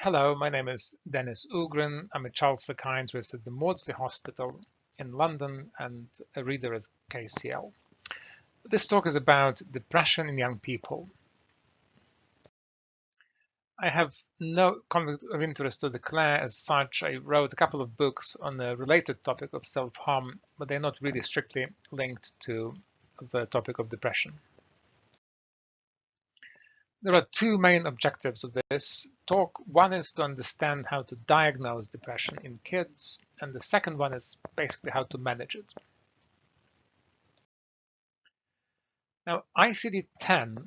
Hello, my name is Dennis Ougrin. I'm a child psychiatrist at the Maudsley Hospital in London and a reader at KCL. This talk is about depression in young people. I have no conflict of interest to declare as such. I wrote a couple of books on the related topic of self-harm, but they're not really strictly linked to the topic of depression. There are two main objectives of this talk. One is to understand how to diagnose depression in kids, and the second one is basically how to manage it. Now, ICD-10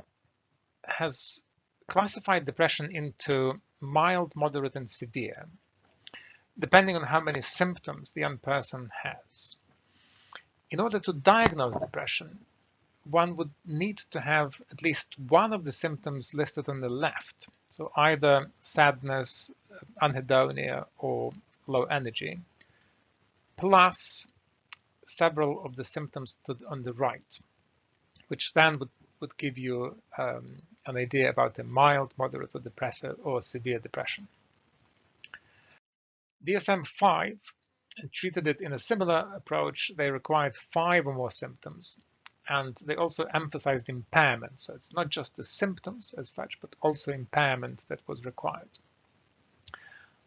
has classified depression into mild, moderate, and severe, depending on how many symptoms the young person has. In order to diagnose depression, one would need to have at least one of the symptoms listed on the left. So either sadness, anhedonia, or low energy, plus several of the symptoms on the right, which then would give you an idea about a mild, moderate, or depressive or severe depression. DSM-5 treated it in a similar approach. They required 5 or more symptoms, and they also emphasized impairment. So it's not just the symptoms as such, but also impairment that was required.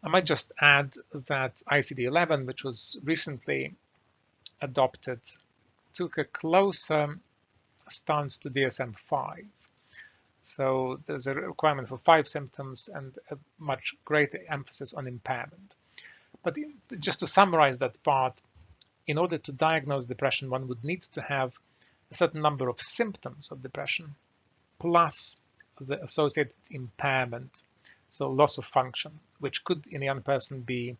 I might just add that ICD-11, which was recently adopted, took a closer stance to DSM-5. So there's a requirement for 5 symptoms and a much greater emphasis on impairment. But just to summarize that part, in order to diagnose depression, one would need to have a certain number of symptoms of depression, plus the associated impairment, so loss of function, which could in a young person be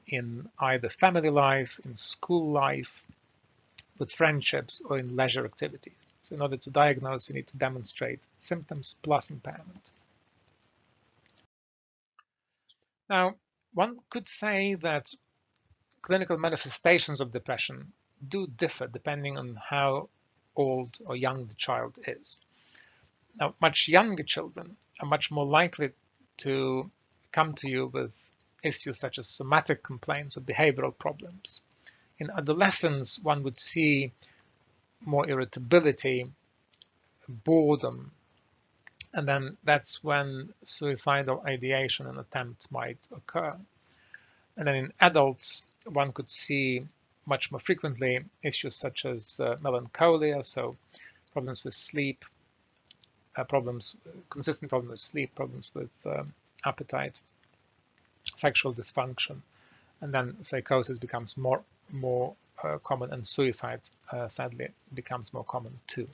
in either family life, in school life, with friendships, or in leisure activities. So in order to diagnose, you need to demonstrate symptoms plus impairment. Now, one could say that clinical manifestations of depression do differ depending on how old or young the child is. Now, much younger children are much more likely to come to you with issues such as somatic complaints or behavioral problems. In adolescence, one would see more irritability, boredom, and then that's when suicidal ideation and attempts might occur. And then in adults, one could see much more frequently issues such as melancholia, so problems with sleep, consistent problems with sleep, problems with appetite, sexual dysfunction, and then psychosis becomes more common, and suicide sadly becomes more common too.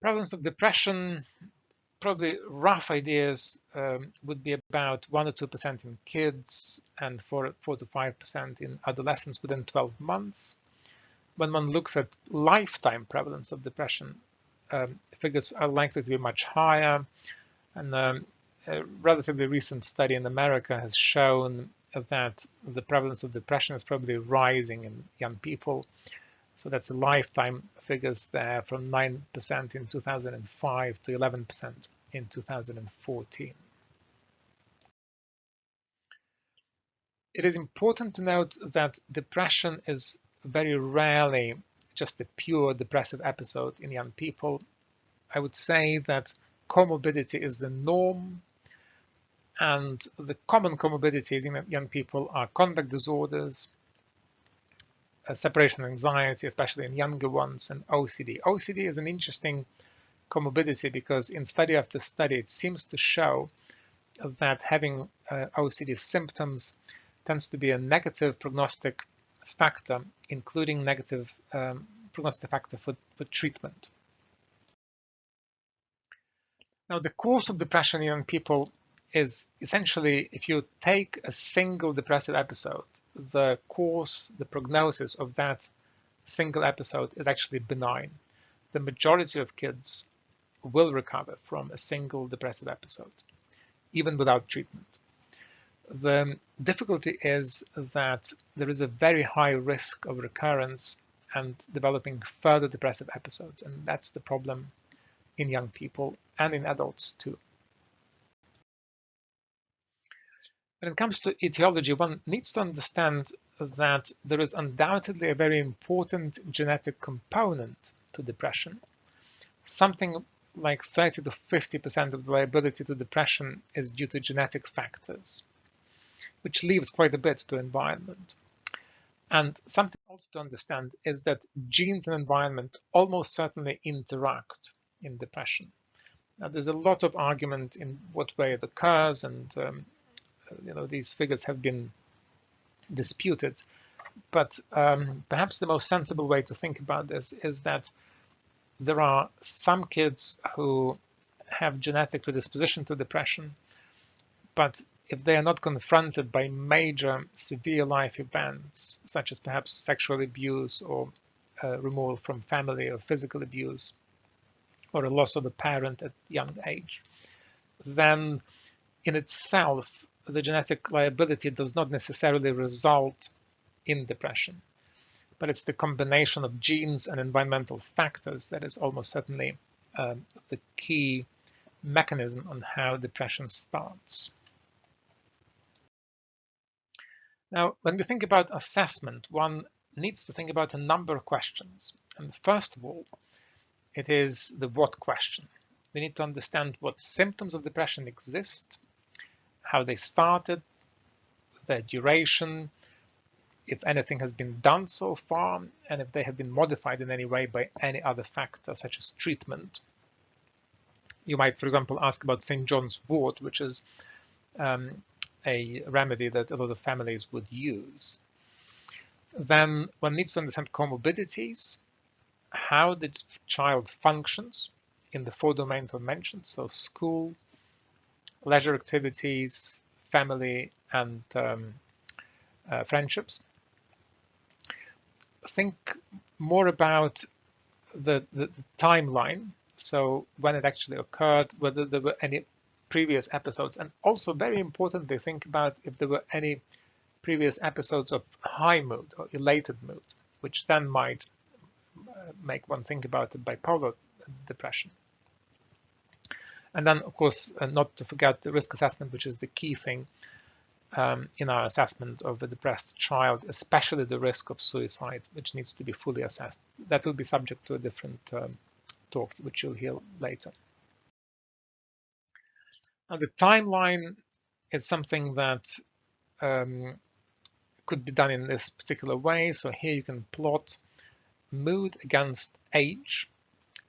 Prevalence of depression, probably rough ideas would be about 1 or 2% in kids and 4 to 5% in adolescents within 12 months. When one looks at lifetime prevalence of depression, figures are likely to be much higher. And a relatively recent study in America has shown that the prevalence of depression is probably rising in young people. So that's a lifetime figures there from 9% in 2005 to 11% in 2014. It is important to note that depression is very rarely just a pure depressive episode in young people. I would say that comorbidity is the norm, and the common comorbidities in young people are conduct disorders, separation anxiety, especially in younger ones, and OCD. OCD is an interesting comorbidity because in study after study, it seems to show that having OCD symptoms tends to be a negative prognostic factor, including negative prognostic factor for treatment. Now, the course of depression in young people is essentially, if you take a single depressive episode, the course, the prognosis of that single episode is actually benign. The majority of kids will recover from a single depressive episode, even without treatment. The difficulty is that there is a very high risk of recurrence and developing further depressive episodes, and that's the problem in young people and in adults too. When it comes to etiology, one needs to understand that there is undoubtedly a very important genetic component to depression. Something like 30 to 50% of the liability to depression is due to genetic factors, which leaves quite a bit to environment. And something also to understand is that genes and environment almost certainly interact in depression. Now, there's a lot of argument in what way it occurs, and these figures have been disputed. But perhaps the most sensible way to think about this is that there are some kids who have genetic predisposition to depression, but if they are not confronted by major severe life events, such as perhaps sexual abuse or removal from family or physical abuse, or a loss of a parent at a young age, then in itself, the genetic liability does not necessarily result in depression. But it's the combination of genes and environmental factors that is almost certainly the key mechanism on how depression starts. Now, when we think about assessment, one needs to think about a number of questions. And first of all, it is the what question. We need to understand what symptoms of depression exist, how they started, their duration, if anything has been done so far, and if they have been modified in any way by any other factor, such as treatment. You might, for example, ask about St. John's wort, which is a remedy that a lot of families would use. Then one needs to understand comorbidities, how the child functions in the 4 domains I mentioned, so school, leisure activities, family, and friendships. Think more about the timeline, so when it actually occurred, whether there were any previous episodes, and also very importantly, think about if there were any previous episodes of high mood or elated mood, which then might make one think about the bipolar depression. And then, of course, not to forget the risk assessment, which is the key thing in our assessment of a depressed child, especially the risk of suicide, which needs to be fully assessed. That will be subject to a different talk, which you'll hear later. Now, the timeline is something that could be done in this particular way. So here you can plot mood against age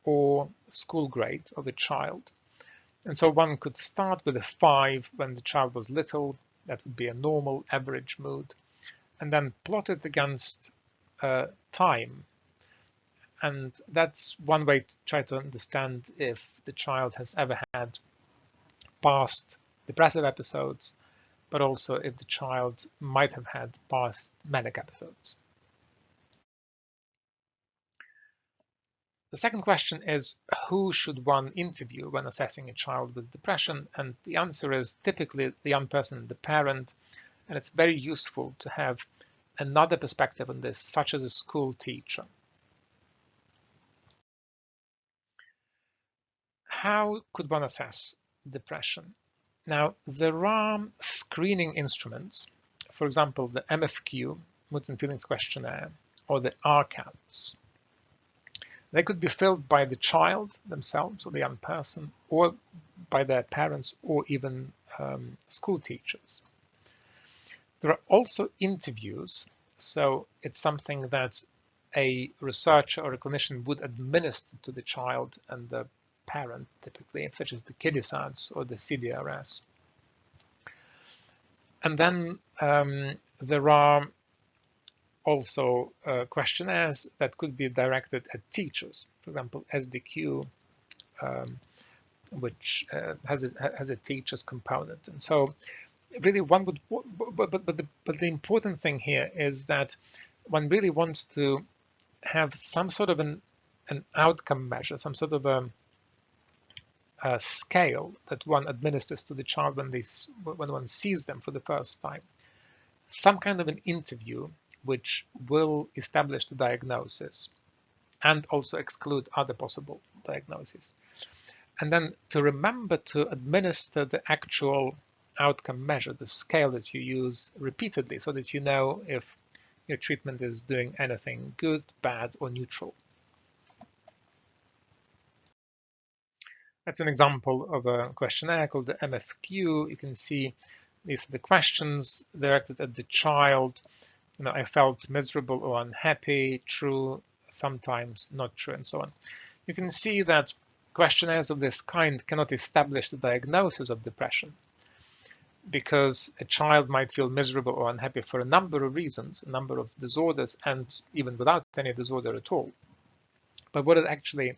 or school grade of a child. And so one could start with a 5 when the child was little. That would be a normal average mood, and then plot it against time. And that's one way to try to understand if the child has ever had past depressive episodes, but also if the child might have had past manic episodes. The second question is, who should one interview when assessing a child with depression? And the answer is typically the young person, the parent, and it's very useful to have another perspective on this, such as a school teacher. How could one assess depression? Now, there are screening instruments, for example, the MFQ, Mood and Feelings Questionnaire, or the RCATs. They could be filled by the child themselves or the young person, or by their parents, or even school teachers. There are also interviews, so it's something that a researcher or a clinician would administer to the child and the parent, typically, such as the KIDISADS or the CDRS. And then there are also questionnaires that could be directed at teachers, for example, SDQ, which has a teacher's component. And so really one would, but the important thing here is that one really wants to have some sort of an outcome measure, some sort of a scale that one administers to the child when one sees them for the first time. Some kind of an interview which will establish the diagnosis and also exclude other possible diagnoses. And then to remember to administer the actual outcome measure, the scale that you use repeatedly, so that you know if your treatment is doing anything good, bad, or neutral. That's an example of a questionnaire called the MFQ. You can see these are the questions directed at the child. I felt miserable or unhappy, true, sometimes not true, and so on. You can see that questionnaires of this kind cannot establish the diagnosis of depression, because a child might feel miserable or unhappy for a number of reasons, a number of disorders, and even without any disorder at all. But what it actually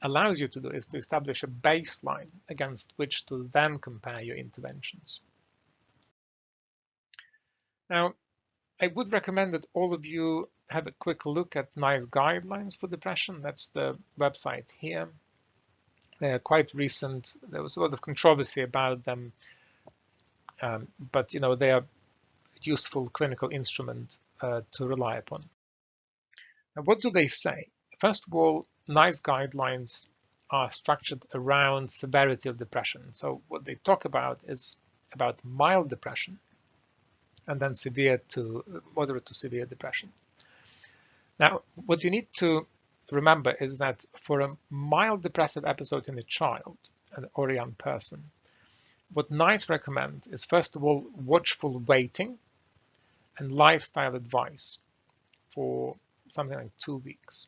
allows you to do is to establish a baseline against which to then compare your interventions. Now, I would recommend that all of you have a quick look at NICE guidelines for depression. That's the website here. They are quite recent. There was a lot of controversy about them, but they are a useful clinical instrument to rely upon. Now, what do they say? First of all, NICE guidelines are structured around severity of depression. So what they talk about is about mild depression, and then severe to moderate to severe depression. Now, what you need to remember is that for a mild depressive episode in a child or a young person, what NICE recommend is, first of all, watchful waiting and lifestyle advice for something like 2 weeks.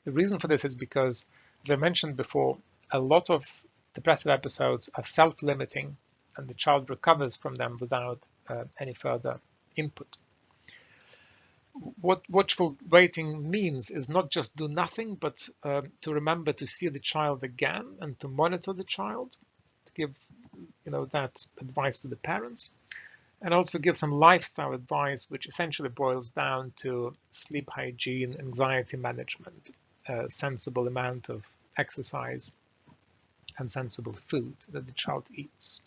The reason for this is because, as I mentioned before, a lot of depressive episodes are self-limiting, and the child recovers from them without any further input. What watchful waiting means is not just do nothing, but to remember to see the child again and to monitor the child, to give that advice to the parents, and also give some lifestyle advice, which essentially boils down to sleep hygiene, anxiety management, a sensible amount of exercise, and sensible food that the child eats.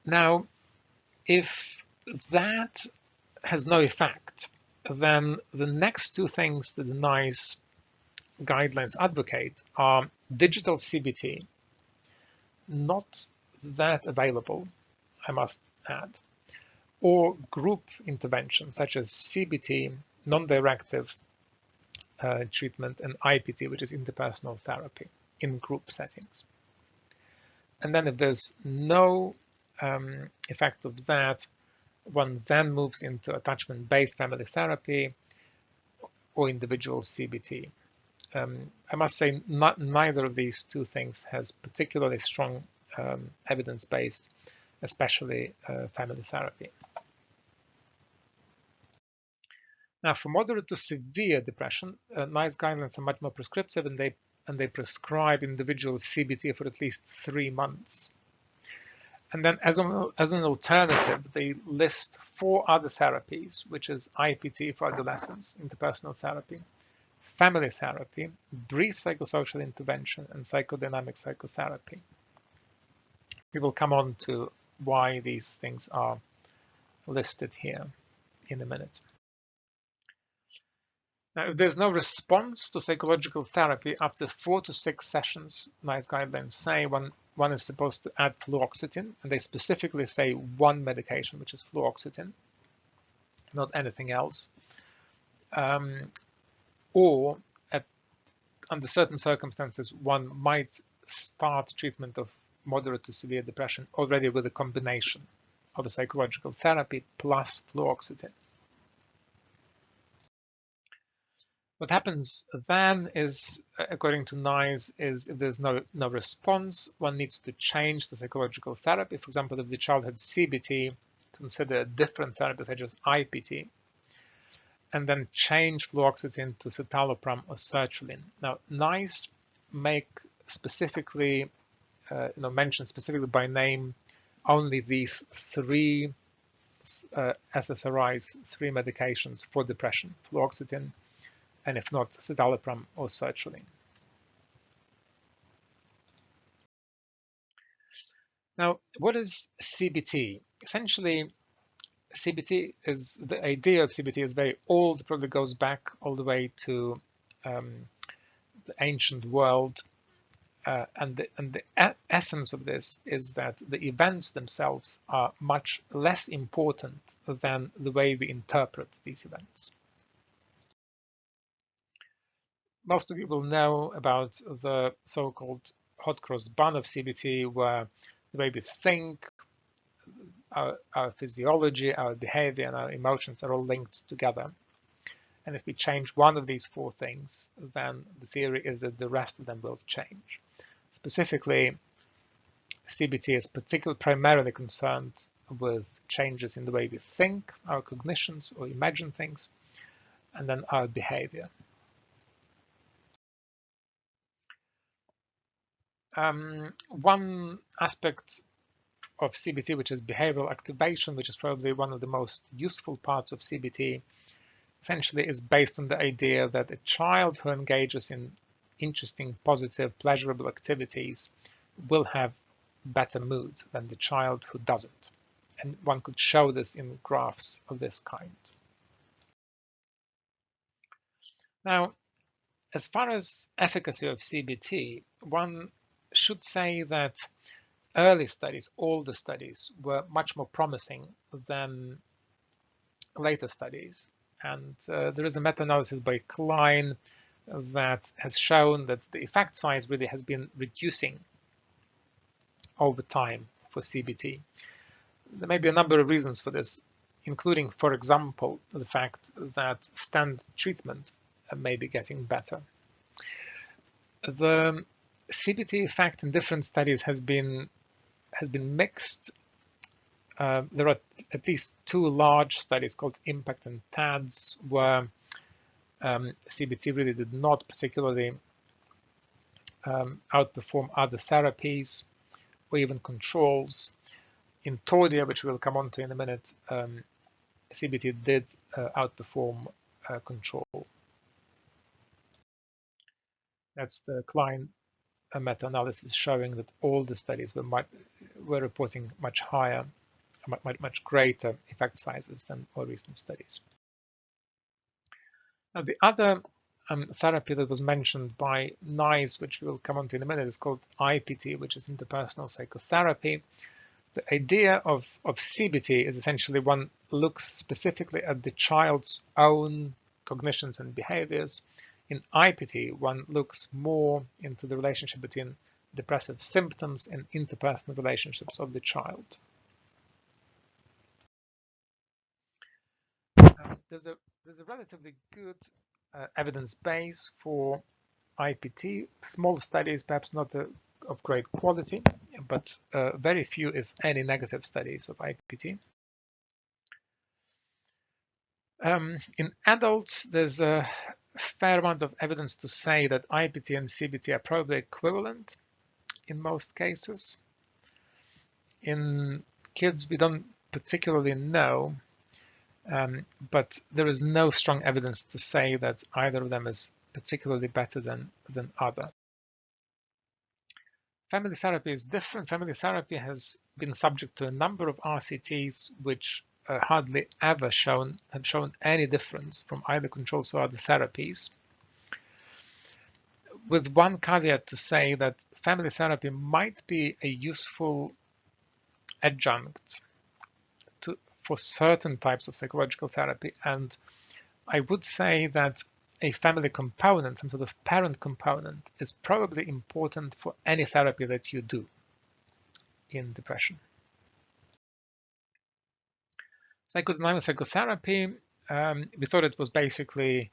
Now, if that has no effect, then the next two things that the NICE guidelines advocate are digital CBT, not that available, I must add, or group intervention such as CBT, non-directive treatment, and IPT, which is interpersonal therapy in group settings. And then if there's no effect of that, one then moves into attachment-based family therapy or individual CBT. I must say neither of these two things has particularly strong evidence-based, especially family therapy. Now, for moderate to severe depression, NICE guidelines are much more prescriptive, and they prescribe individual CBT for at least 3 months. And then as an alternative, they list 4 other therapies, which is IPT for adolescents, interpersonal therapy, family therapy, brief psychosocial intervention, and psychodynamic psychotherapy. We will come on to why these things are listed here in a minute. Now, if there's no response to psychological therapy after 4 to 6 sessions, NICE guidelines say one is supposed to add fluoxetine, and they specifically say one medication, which is fluoxetine, not anything else. Or under certain circumstances, one might start treatment of moderate to severe depression already with a combination of a psychological therapy plus fluoxetine. What happens then is, according to NICE, is if there's no response, one needs to change the psychological therapy. For example, if the child had CBT, consider a different therapy such as IPT, and then change fluoxetine to citalopram or sertraline. Now, NICE make specifically, mention specifically by name only these 3 SSRIs, 3 medications for depression: fluoxetine, and if not, citalopram or sertraline. Now, what is CBT? Essentially, CBT is, the idea of CBT is very old, probably goes back all the way to the ancient world. And the essence of this is that the events themselves are much less important than the way we interpret these events. Most of you will know about the so-called hot cross bun of CBT, where the way we think, our physiology, our behavior, and our emotions are all linked together. And if we change one of these four things, then the theory is that the rest of them will change. Specifically, CBT is primarily concerned with changes in the way we think, our cognitions or imagine things, and then our behavior. One aspect of CBT, which is behavioral activation, which is probably one of the most useful parts of CBT, essentially is based on the idea that a child who engages in interesting, positive, pleasurable activities will have better mood than the child who doesn't. And one could show this in graphs of this kind. Now, as far as efficacy of CBT, one should say that early studies, older studies, were much more promising than later studies. And there is a meta-analysis by Klein that has shown that the effect size really has been reducing over time for CBT. There may be a number of reasons for this, including, for example, the fact that standard treatment may be getting better. The CBT effect in different studies has been mixed. There are at least two large studies called IMPACT and TADS, where CBT really did not particularly outperform other therapies or even controls. In TORDIA, which we'll come on to in a minute, CBT did outperform control. That's the Klein meta-analysis showing that all the studies were reporting much higher, much greater effect sizes than more recent studies. Now, the other therapy that was mentioned by NICE, which we'll come on to in a minute, is called IPT, which is interpersonal psychotherapy. The idea of CBT is essentially one looks specifically at the child's own cognitions and behaviors. In IPT, one looks more into the relationship between depressive symptoms and interpersonal relationships of the child. There's a relatively good evidence base for IPT. Small studies, perhaps not of great quality, but very few, if any, negative studies of IPT. In adults, there's a fair amount of evidence to say that IPT and CBT are probably equivalent in most cases. In kids, we don't particularly know, but there is no strong evidence to say that either of them is particularly better than other. Family therapy is different. Family therapy has been subject to a number of RCTs which hardly ever have shown any difference from either controls or other therapies, with one caveat to say that family therapy might be a useful adjunct for certain types of psychological therapy. And I would say that a family component, some sort of parent component, is probably important for any therapy that you in depression. Psychodynamic psychotherapy, we thought it was basically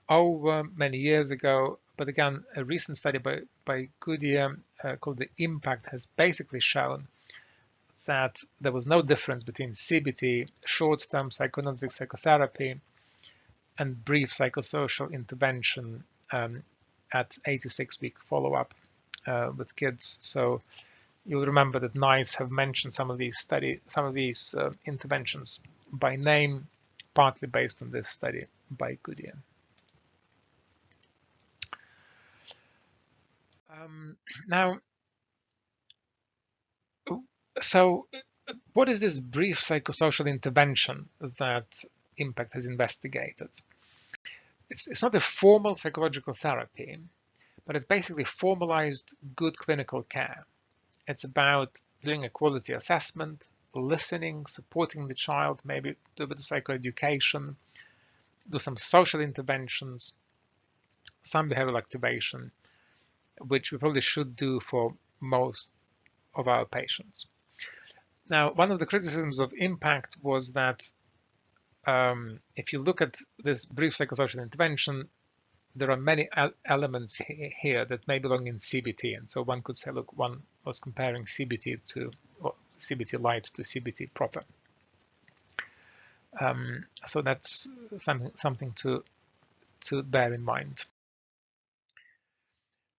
over many years ago, but again, a recent study by Goodyear called the IMPACT has basically shown that there was no difference between CBT, short-term psychoanalytic psychotherapy, and brief psychosocial intervention at 86-week follow-up with kids. So you'll remember that NICE have mentioned some of these interventions by name, partly based on this study by Goodyear. Now, so what is this brief psychosocial intervention that IMPACT has investigated? It's not a formal psychological therapy, but it's basically formalized good clinical care. It's about doing a quality assessment, listening, supporting the child, maybe do a bit of psychoeducation, do some social interventions, some behavioral activation, which we probably should do for most of our patients. Now, one of the criticisms of impact was that if you look at this brief psychosocial intervention, there are many elements here that may belong in CBT. And so one could say, look, one was comparing CBT to CBT light to CBT proper. So that's something to bear in mind.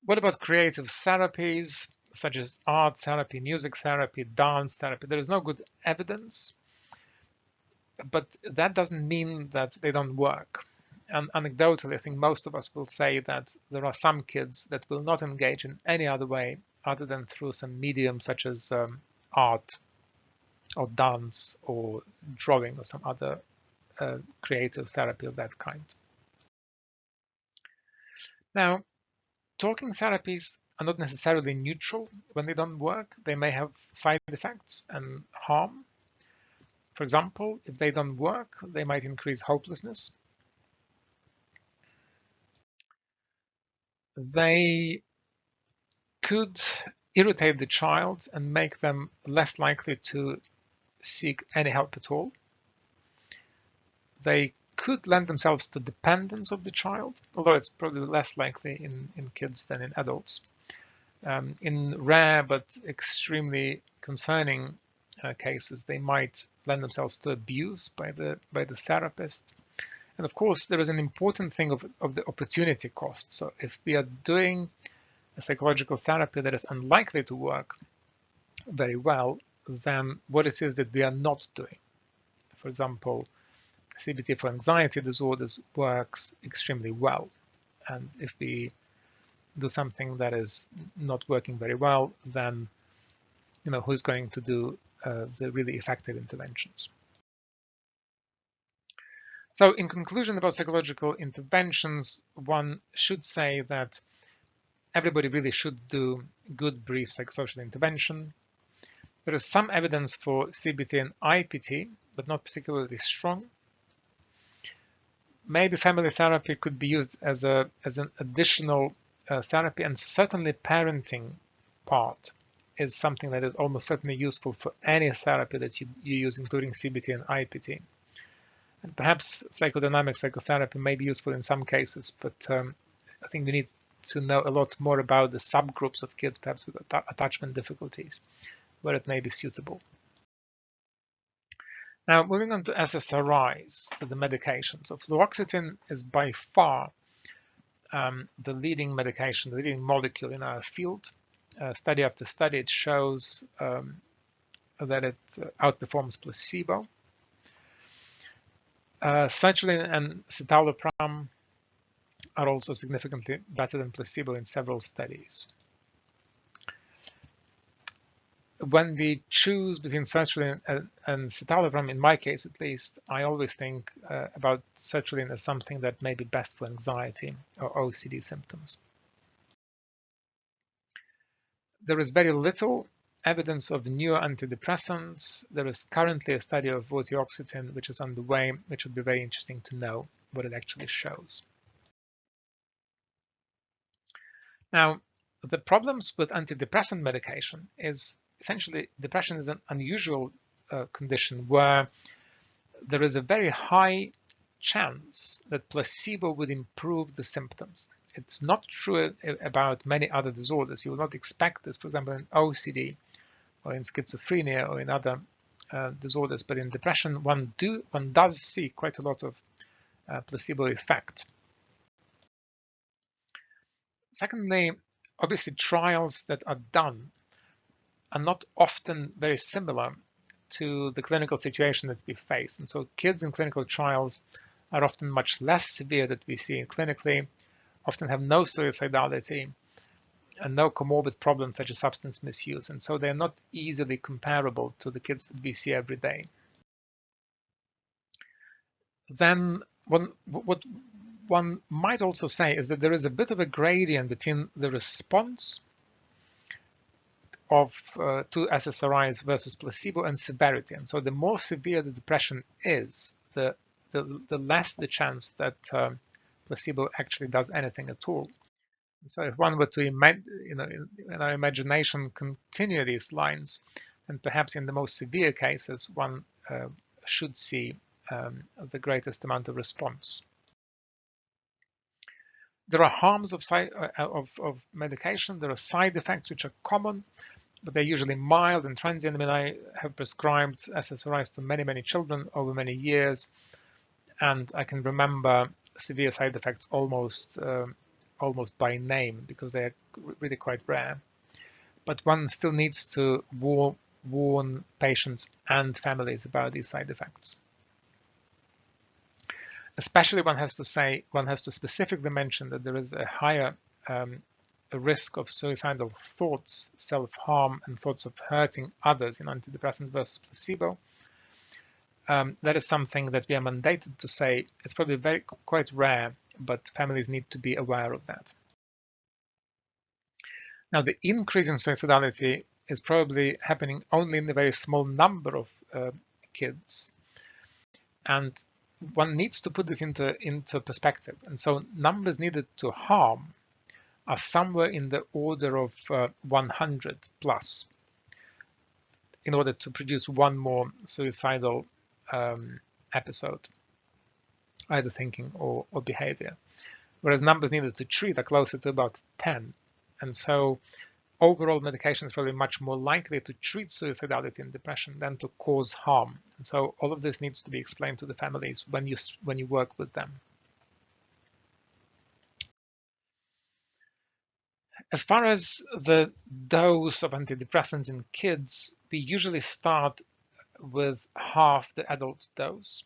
What about creative therapies, such as art therapy, music therapy, dance therapy? There is no good evidence, but that doesn't mean that they don't work. And anecdotally, I think most of us will say that there are some kids that will not engage in any other way other than through some medium such as art or dance or drawing or some other creative therapy of that kind. Now, talking therapies are not necessarily neutral when they don't work. They may have side effects and harm. For example, if they don't work, they might increase hopelessness. They could irritate the child and make them less likely to seek any help at all. They could lend themselves to dependence of the child, although it's probably less likely in kids than in adults. In rare but extremely concerning cases, they might lend themselves to abuse by the therapist. And of course, there is an important thing of the opportunity cost. So if we are doing a psychological therapy that is unlikely to work very well, then what it is that we are not doing. For example, CBT for anxiety disorders works extremely well. And if we do something that is not working very well, then who's going to do the really effective interventions? So in conclusion about psychological interventions, one should say that everybody really should do good brief psychosocial intervention. There is some evidence for CBT and IPT, but not particularly strong. Maybe family therapy could be used as an additional therapy, and certainly parenting part is something that is almost certainly useful for any therapy that you use, including CBT and IPT. And perhaps psychodynamic psychotherapy may be useful in some cases, but I think we need to know a lot more about the subgroups of kids, perhaps with attachment difficulties, where it may be suitable. Now, moving on to SSRIs, to the medication. So fluoxetine is by far the leading medication, the leading molecule in our field. Study after study, it shows that it outperforms placebo. Sertraline and citalopram are also significantly better than placebo in several studies. When we choose between sertraline and citalopram, in my case at least, I always think about sertraline as something that may be best for anxiety or OCD symptoms. There is very little evidence of new antidepressants. There is currently a study of vortioxetine which is underway, which would be very interesting to know what it actually shows. Now, the problems with antidepressant medication is essentially depression is an unusual condition where there is a very high chance that placebo would improve the symptoms. It's not true about many other disorders. You will not expect this, for example, in OCD or in schizophrenia or in other disorders, but in depression, one does see quite a lot of placebo effect. Secondly, obviously, trials that are done are not often very similar to the clinical situation that we face. And so kids in clinical trials are often much less severe than we see clinically, often have no suicidality and no comorbid problems such as substance misuse. And so they're not easily comparable to the kids that we see every day. Then what one might also say is that there is a bit of a gradient between the response of to SSRIs versus placebo and severity. And so the more severe the depression is, the less the chance that placebo actually does anything at all. So if one were to in our imagination continue these lines, then perhaps in the most severe cases, one should see the greatest amount of response. There are harms of medication. There are side effects which are common, but they're usually mild and transient. I mean, I have prescribed SSRIs to many children over many years, and I can remember severe side effects almost by name because they are really quite rare. But one still needs to warn patients and families about these side effects. Especially one has to specifically mention that there is a higher a risk of suicidal thoughts, self-harm, and thoughts of hurting others in antidepressants versus placebo. That is something that we are mandated to say. It's probably quite rare, but families need to be aware of that. Now, the increase in suicidality is probably happening only in a very small number of kids, and one needs to put this into perspective. And so numbers needed to harm are somewhere in the order of 100 plus in order to produce one more suicidal episode, either thinking or behavior, whereas numbers needed to treat are closer to about 10. And so overall medication is probably much more likely to treat suicidality and depression than to cause harm. And so all of this needs to be explained to the families when you work with them. As far as the dose of antidepressants in kids, we usually start with half the adult dose.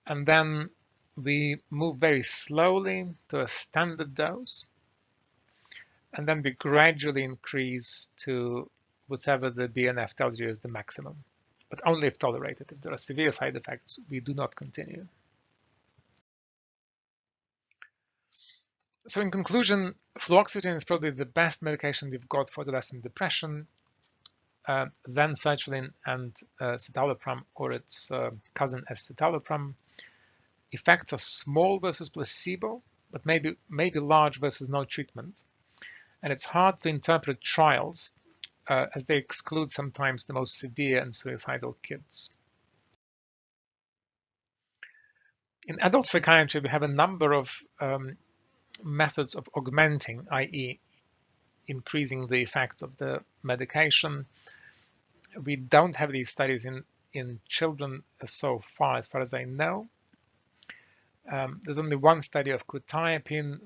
And then we move very slowly to a standard dose. And then we gradually increase to whatever the BNF tells you is the maximum, but only if tolerated. If there are severe side effects, we do not continue. So in conclusion, fluoxetine is probably the best medication we've got for adolescent depression, then sertraline and citalopram or its cousin escitalopram. Effects are small versus placebo, but maybe large versus no treatment. And it's hard to interpret trials as they exclude sometimes the most severe and suicidal kids. In adult psychiatry, we have a number of methods of augmenting, i.e. increasing the effect of the medication. We don't have these studies in children so far as I know. There's only one study of quetiapine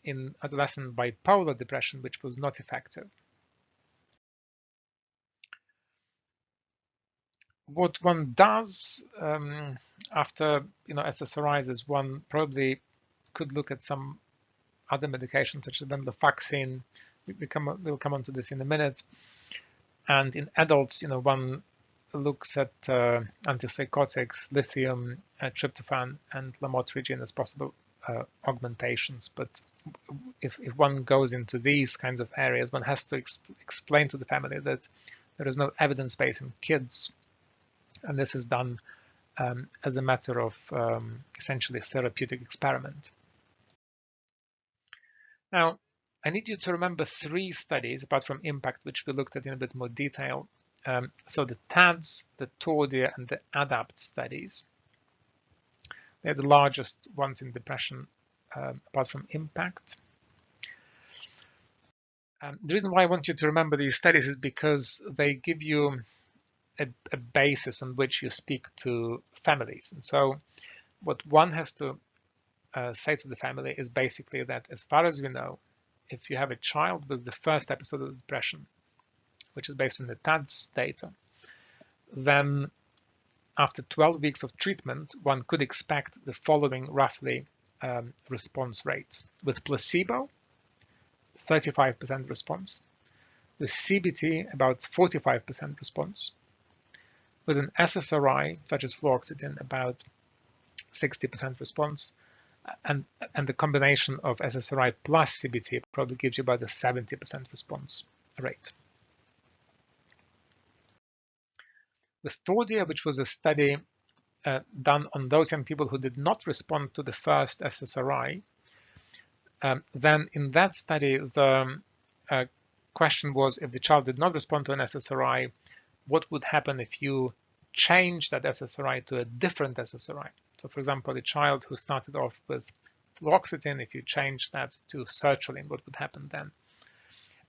in adolescent bipolar depression, which was not effective. What one does after SSRIs is one probably could look at some other medications such as venlafaxine. We'll come on to this in a minute. And in adults, one looks at antipsychotics, lithium, tryptophan, and lamotrigine as possible augmentations. But if one goes into these kinds of areas, one has to explain to the family that there is no evidence base in kids, and this is done as a matter of essentially therapeutic experiment. Now, I need you to remember 3 studies, apart from IMPACT, which we looked at in a bit more detail. So the TADS, the TORDIA, and the ADAPT studies. They're the largest ones in depression, apart from IMPACT. The reason why I want you to remember these studies is because they give you a basis on which you speak to families. And so what one has to say to the family is basically that, as far as we know, if you have a child with the first episode of depression, which is based on the TADS data, then after 12 weeks of treatment, one could expect the following roughly response rates. With placebo, 35% response. With CBT, about 45% response. With an SSRI, such as fluoxetine, about 60% response, and the combination of SSRI plus CBT probably gives you about a 70% response rate. With Thordia, which was a study done on those young people who did not respond to the first SSRI, then in that study, the question was, if the child did not respond to an SSRI, what would happen if you change that SSRI to a different SSRI? So for example, a child who started off with fluoxetine, if you change that to sertraline, what would happen then?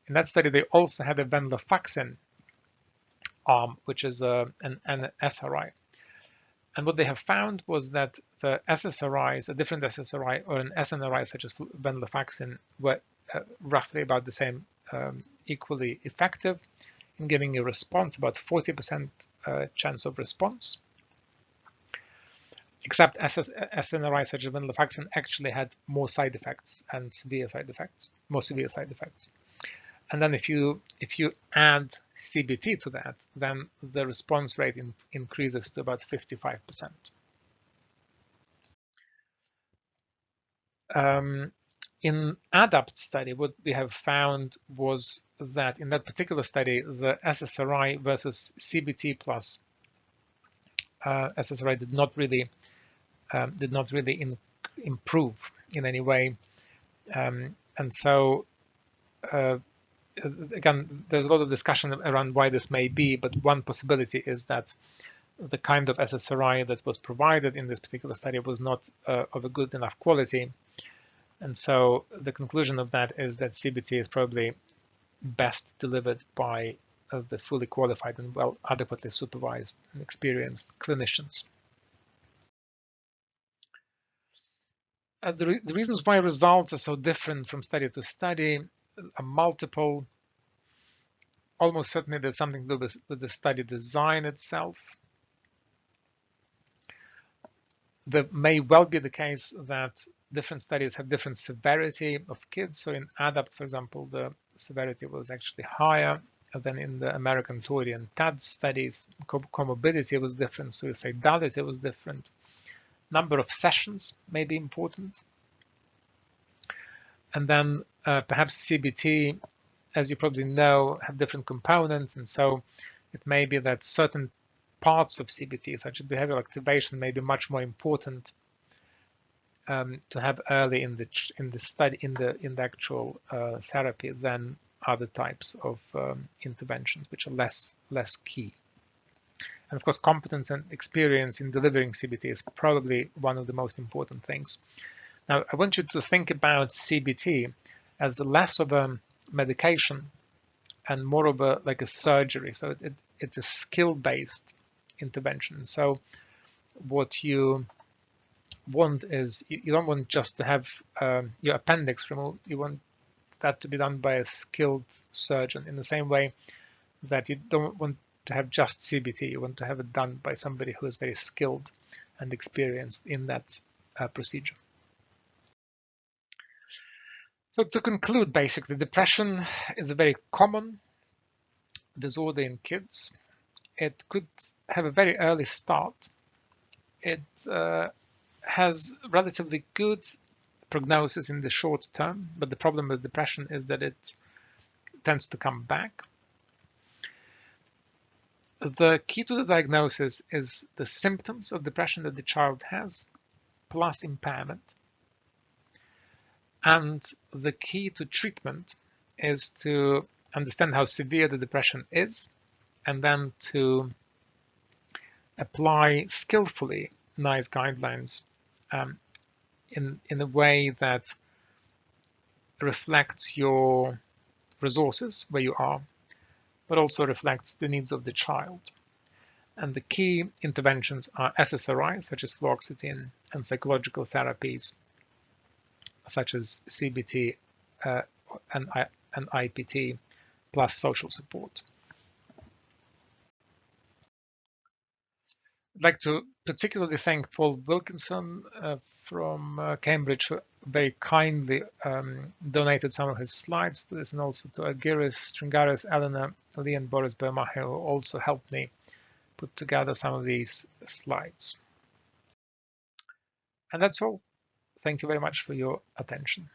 In that study, they also had a venlafaxine arm, which is an SRI. And what they have found was that the SSRIs, a different SSRI or an SNRI such as venlafaxine, were roughly about the same, equally effective in giving a response, about 40% chance of response. Except SNRI such as venlafaxine actually had more side effects and more severe side effects. And then if you add CBT to that, then the response rate increases to about 55%. In ADAPT study, what we have found was that in that particular study, the SSRI versus CBT plus SSRI did not really improve in any way, and so again, there's a lot of discussion around why this may be, but one possibility is that the kind of SSRI that was provided in this particular study was not of a good enough quality. And so the conclusion of that is that CBT is probably best delivered by the fully qualified and well adequately supervised and experienced clinicians. The reasons why results are so different from study to study are multiple. Almost certainly there's something to do with the study design itself. There may well be the case that different studies have different severity of kids. So in ADAPT, for example, the severity was actually higher than in the American TORI and TAD studies. Comorbidity was different, suicidality was different. Number of sessions may be important. And then perhaps CBT, as you probably know, have different components. And so it may be that certain parts of CBT, such as behavioral activation, may be much more important to have early in the study, in the actual therapy, than other types of interventions, which are less key. And of course, competence and experience in delivering CBT is probably one of the most important things. Now, I want you to think about CBT as less of a medication and more of like a surgery. So it's a skill-based intervention. So what you want is, you don't want just to have your appendix removed. You want that to be done by a skilled surgeon, in the same way that you don't want to have just CBT. You want to have it done by somebody who is very skilled and experienced in that procedure. So to conclude, basically, depression is a very common disorder in kids. It could have a very early start. It has relatively good prognosis in the short term, but the problem with depression is that it tends to come back. The key to the diagnosis is the symptoms of depression that the child has, plus impairment. And the key to treatment is to understand how severe the depression is, and then to apply skillfully NICE guidelines in a way that reflects your resources where you are, but also reflects the needs of the child. And the key interventions are SSRIs, such as fluoxetine, and psychological therapies, such as CBT and IPT, plus social support. I'd like to particularly thank Paul Wilkinson from Cambridge, who very kindly donated some of his slides to this, and also to Agiris, Stringaris, Eleanor, Lee, and Boris Bermacher, who also helped me put together some of these slides. And that's all. Thank you very much for your attention.